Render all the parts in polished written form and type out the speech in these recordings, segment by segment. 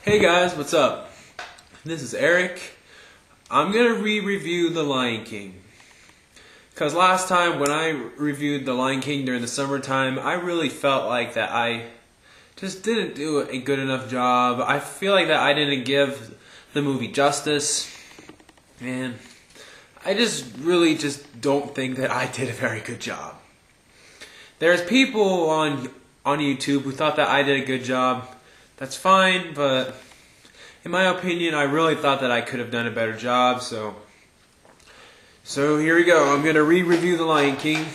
Hey guys, what's up? This is Eric. I'm gonna re-review The Lion King. Because last time when I reviewed The Lion King during the summertime, I really felt like that I just didn't do a good enough job. I feel like that I didn't give the movie justice. And I really don't think that I did a very good job. There's people on YouTube who thought that I did a good job. That's fine, but in my opinion, I really thought that I could have done a better job, so here we go. I'm going to re-review The Lion King,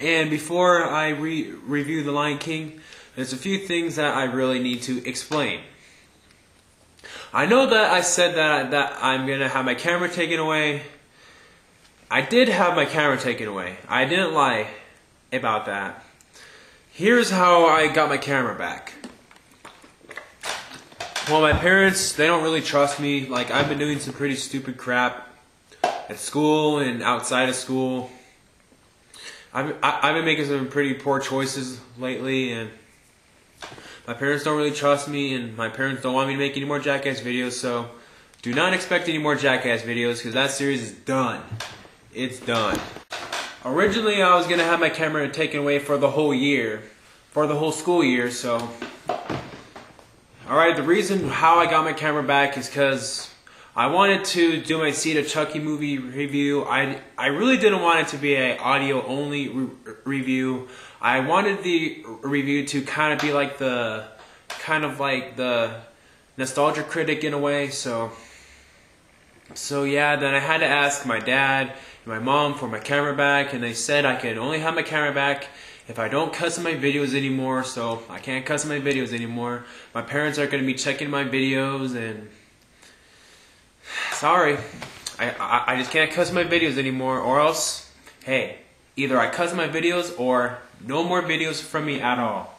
and before I review The Lion King, there's a few things that I really need to explain. I know that I said that I'm going to have my camera taken away. I did have my camera taken away. I didn't lie about that. Here's how I got my camera back. Well, my parents, they don't really trust me. Like, I've been doing some pretty stupid crap at school and outside of school. I've been making some pretty poor choices lately, and my parents don't really trust me, and my parents don't want me to make any more Jackass videos, so do not expect any more Jackass videos, because that series is done. It's done. Originally, I was going to have my camera taken away for the whole year, for the whole school year, so alright, the reason how I got my camera back is because I wanted to do my See the Chucky movie review. I really didn't want it to be an audio only review. I wanted the review to kind of be like the nostalgia critic in a way. So yeah, then I had to ask my dad and my mom for my camera back, and they said I can only have my camera back if I don't cuss in my videos anymore, so I can't cuss in my videos anymore. My parents are going to be checking my videos, and sorry, I just can't cuss in my videos anymore, or else, hey, either I cuss in my videos or no more videos from me at all.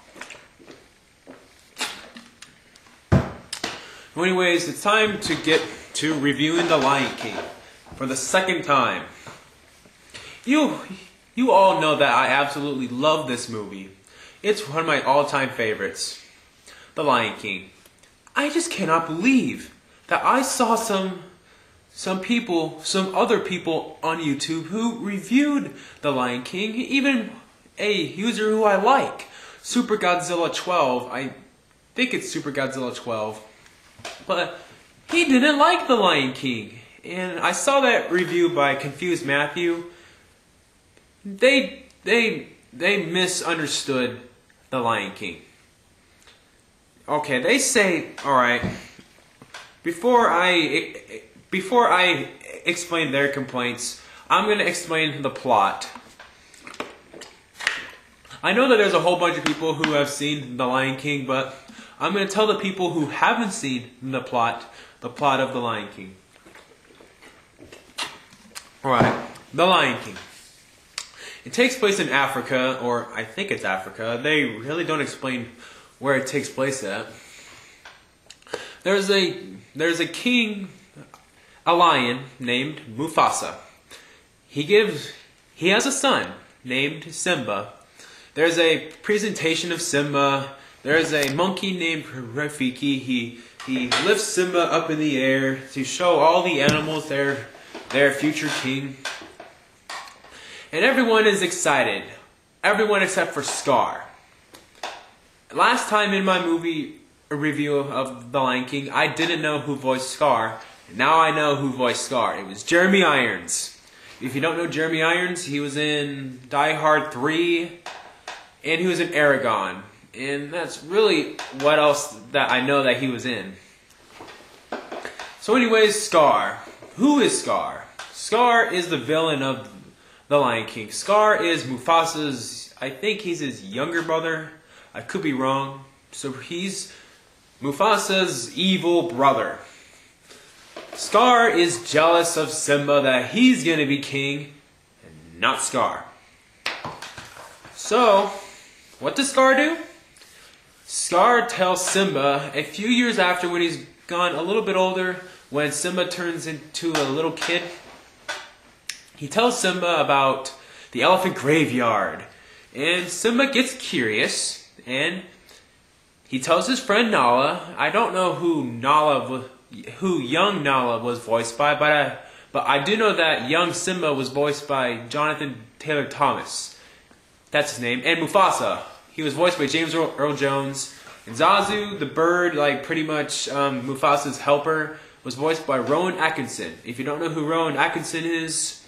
Anyways, it's time to get to reviewing The Lion King for the second time. You all know that I absolutely love this movie. It's one of my all-time favorites, The Lion King. I just cannot believe that I saw some other people on YouTube who reviewed The Lion King, even a user who I like, Super Godzilla 12. I think it's Super Godzilla 12. But he didn't like The Lion King. And I saw that review by Confused Matthew. They misunderstood The Lion King. Okay, they say, alright, before I explain their complaints, I'm going to explain the plot. I know that there's a whole bunch of people who have seen The Lion King, but I'm going to tell the people who haven't seen the plot of The Lion King. Alright, The Lion King. It takes place in Africa, or I think it's Africa. They really don't explain where it takes place at. There's a king, a lion named Mufasa. He has a son named Simba. There's a presentation of Simba. There's a monkey named Rafiki. He lifts Simba up in the air to show all the animals their future king. And everyone is excited. Everyone except for Scar. Last time in my movie review of The Lion King, I didn't know who voiced Scar. Now I know who voiced Scar. It was Jeremy Irons. If you don't know Jeremy Irons, he was in Die Hard 3, and he was in Aragon. And that's really what else that I know that he was in. So anyways, Scar. Who is Scar? Scar is the villain of The Lion King. Scar is Mufasa's, I think he's his younger brother. I could be wrong. So he's Mufasa's evil brother. Scar is jealous of Simba that he's gonna be king and not Scar. So, what does Scar do? Scar tells Simba a few years after, when he's gone a little bit older, when Simba turns into a little kid, he tells Simba about the elephant graveyard. And Simba gets curious and he tells his friend Nala. I don't know who young Nala was voiced by, but I do know that young Simba was voiced by Jonathan Taylor Thomas. That's his name. And Mufasa. He was voiced by James Earl Jones. And Zazu, the bird, like pretty much Mufasa's helper, was voiced by Rowan Atkinson. If you don't know who Rowan Atkinson is,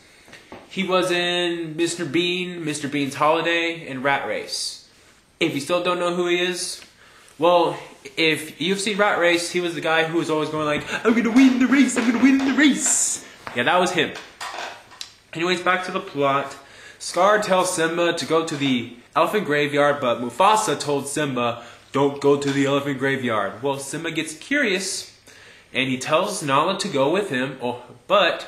he was in Mr. Bean's Holiday, and Rat Race. If you still don't know who he is, well, if you've seen Rat Race, he was the guy who was always going like, I'm gonna win the race, I'm gonna win the race. Yeah, that was him. Anyways, back to the plot. Scar tells Simba to go to the elephant graveyard, but Mufasa told Simba, don't go to the elephant graveyard. Well, Simba gets curious, and he tells Nala to go with him, but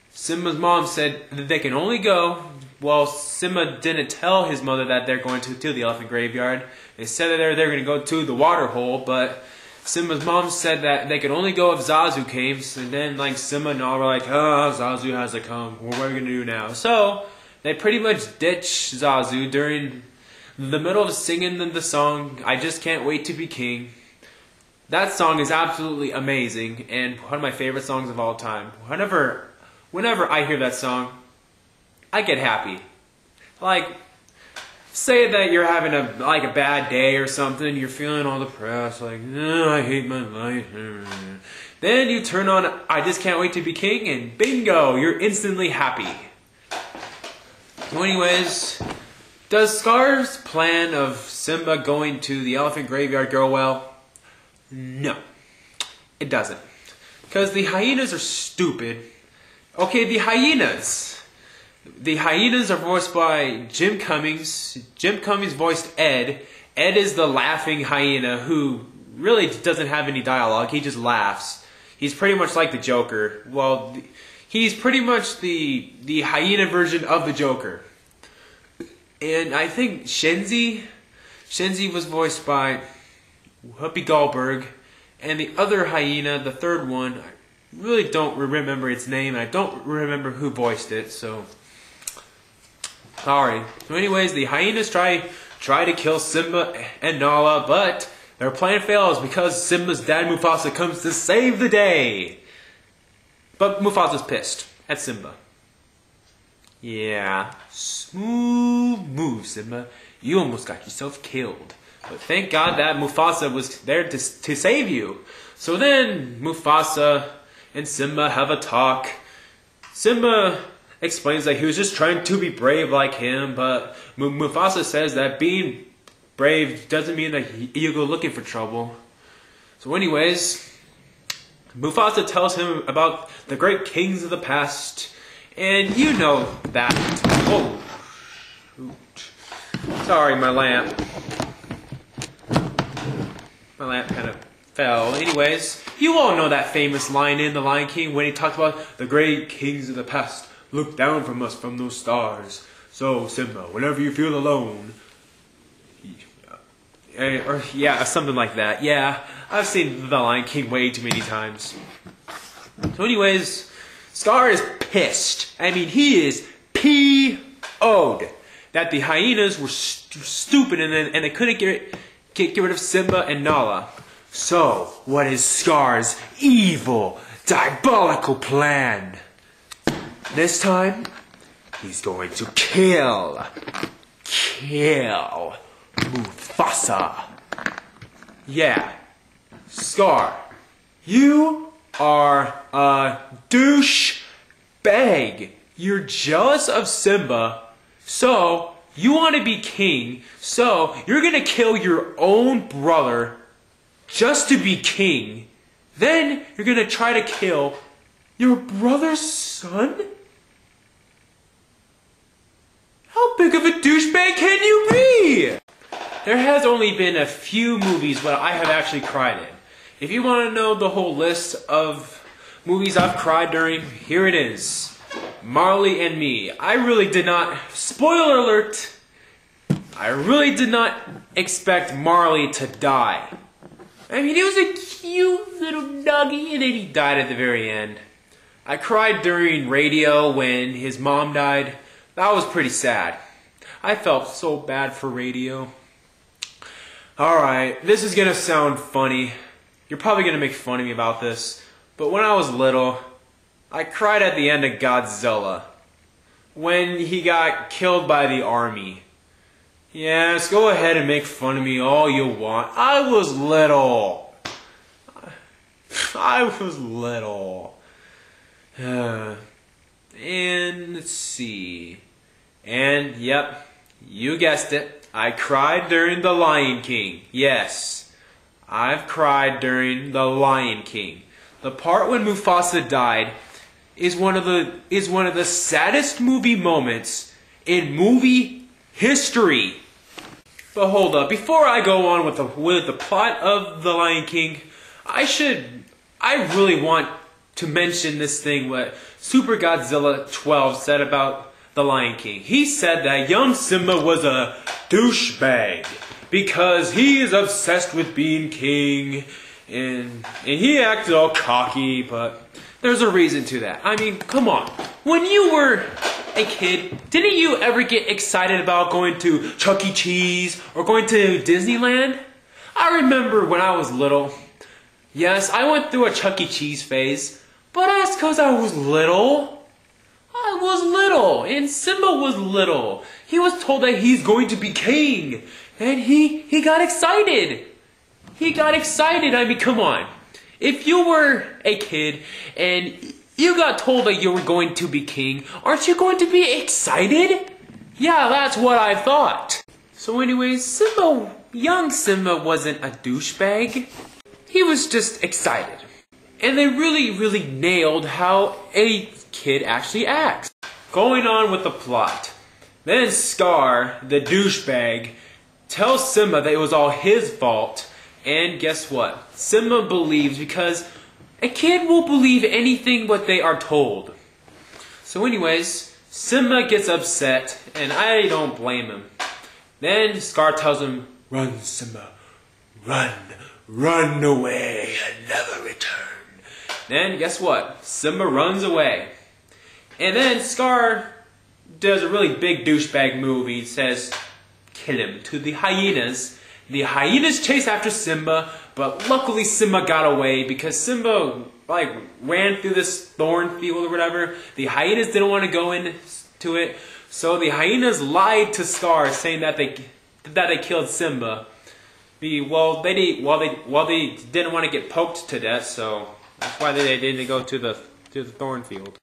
Simba's mom said that they can only go. Well, Simba didn't tell his mother that they're going to the elephant graveyard. They said that they're going to go to the water hole, but Simba's mom said that they could only go if Zazu came. And then, like, Simba and Nala were like, oh, Zazu has to come. What are we going to do now? So they pretty much ditched Zazu during the middle of singing the song, I Just Can't Wait to Be King. That song is absolutely amazing and one of my favorite songs of all time. Whenever I hear that song, I get happy. Like, say that you're having a bad day or something, you're feeling all depressed, like, I hate my life. Then you turn on I Just Can't Wait to Be King, and bingo, you're instantly happy. So anyways, does Scar's plan of Simba going to the elephant graveyard go well? No, it doesn't. Because the hyenas are stupid. Okay, the hyenas. The hyenas are voiced by Jim Cummings. Jim Cummings voiced Ed. Ed is the laughing hyena who really doesn't have any dialogue. He just laughs. He's pretty much like the Joker. Well, he's pretty much the hyena version of the Joker. And I think Shenzi was voiced by Whoopi Goldberg. And the other hyena, the third one, I really don't remember its name. And I don't remember who voiced it, so sorry. So anyways, the hyenas try to kill Simba and Nala, but their plan fails because Simba's dad Mufasa comes to save the day. But Mufasa's pissed at Simba. Yeah, smooth move, Simba. You almost got yourself killed. But thank God that Mufasa was there to save you. So then Mufasa and Simba have a talk. Simba explains that he was just trying to be brave like him, but Mufasa says that being brave doesn't mean that you go looking for trouble. So anyways, Mufasa tells him about the great kings of the past, and you know that. Oh, shoot. Sorry, my lamp. My lamp kind of fell. Anyways, you all know that famous line in The Lion King when he talks about the great kings of the past look down from us from those stars. So, Simba, whenever you feel alone, or yeah, something like that. Yeah, I've seen The Lion King way too many times. So anyways, Scar is pissed. I mean, he is P.O.'d that the hyenas were stupid and they couldn't get rid of Simba and Nala. So, what is Scar's evil, diabolical plan? This time, he's going to kill Mufasa. Yeah, Scar, you are a douchebag. You're jealous of Simba, so you want to be king, so you're going to kill your own brother just to be king. Then you're going to try to kill your brother's son? How big of a douchebag can you be? There has only been a few movies where I have actually cried in. If you want to know the whole list of movies I've cried during, here it is. Marley and Me. I really did not, spoiler alert, I really did not expect Marley to die. I mean, he was a cute little doggy and then he died at the very end. I cried during Radio when his mom died. That was pretty sad. I felt so bad for Radio. Alright, this is gonna sound funny. You're probably gonna make fun of me about this, but when I was little, I cried at the end of Godzilla. When he got killed by the army. Yes, go ahead and make fun of me all you want. I was little. I was little. And let's see. And yep, you guessed it. I cried during The Lion King. Yes, I've cried during The Lion King. The part when Mufasa died is one of the saddest movie moments in movie history. But hold up, before I go on with the plot of The Lion King, I really want to mention this thing what Super Godzilla 12 said about The Lion King. He said that young Simba was a douchebag because he is obsessed with being king, and he acted all cocky, but there's a reason to that. I mean, come on. When you were a kid, didn't you ever get excited about going to Chuck E. Cheese or going to Disneyland? I remember when I was little. Yes, I went through a Chuck E. Cheese phase, but that's because I was little. I was little, and Simba was little. He was told that he's going to be king, and he got excited. He got excited. I mean, come on. If you were a kid and you got told that you were going to be king, aren't you going to be excited? Yeah, that's what I thought. So anyways, young Simba wasn't a douchebag. He was just excited. And they really nailed how a kid actually acts. Going on with the plot. Then Scar, the douchebag, tells Simba that it was all his fault. And guess what? Simba believes because a kid will believe anything what they are told. So anyways, Simba gets upset, and I don't blame him. Then Scar tells him, "Run, Simba, run, run away and never return." Then guess what? Simba runs away. And then Scar does a really big douchebag move. He says, "Kill him," to the hyenas. The hyenas chase after Simba, but luckily Simba got away because Simba ran through this thorn field or whatever. The hyenas didn't want to go into it, so the hyenas lied to Scar, saying that they killed Simba. They didn't want to get poked to death, so that's why they didn't go to the thorn field.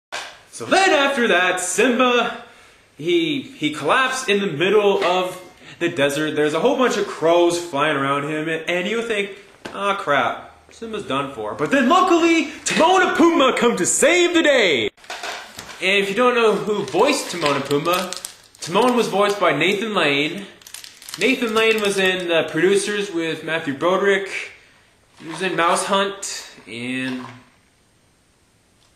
So then after that, Simba he collapsed in the middle of the desert. There's a whole bunch of crows flying around him, and you think, "Ah, crap, Simba's done for." But then luckily, Timon and Pumbaa come to save the day. And if you don't know who voiced Timon and Pumbaa, Timon was voiced by Nathan Lane. Nathan Lane was in The Producers with Matthew Broderick. He was in Mouse Hunt, and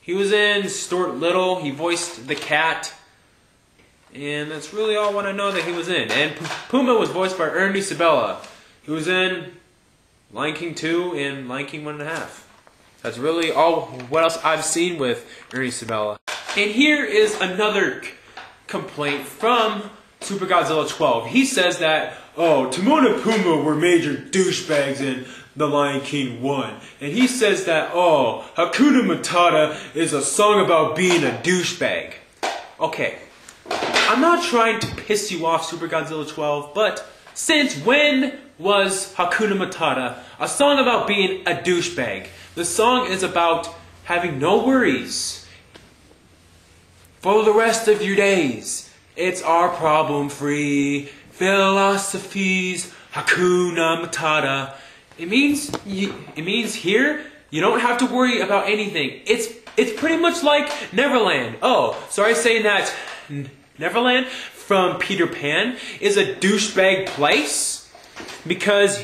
he was in Stuart Little. He voiced the cat. And that's really all what I know that he was in. And Pumbaa was voiced by Ernie Sabella. He was in Lion King 2 and Lion King 1.5. That's really all what else I've seen with Ernie Sabella. And here is another complaint from Super Godzilla 12. He says that, "Oh, Timon and Pumbaa were major douchebags in The Lion King 1. And he says that, "Oh, Hakuna Matata is a song about being a douchebag." Okay. I'm not trying to piss you off, Super Godzilla 12, but since when was Hakuna Matata a song about being a douchebag? The song is about having no worries for the rest of your days. It's our problem-free philosophies, Hakuna Matata. It means here you don't have to worry about anything. It's pretty much like Neverland. Oh, sorry saying that. Neverland from Peter Pan is a douchebag place because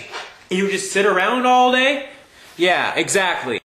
you just sit around all day? Yeah, exactly.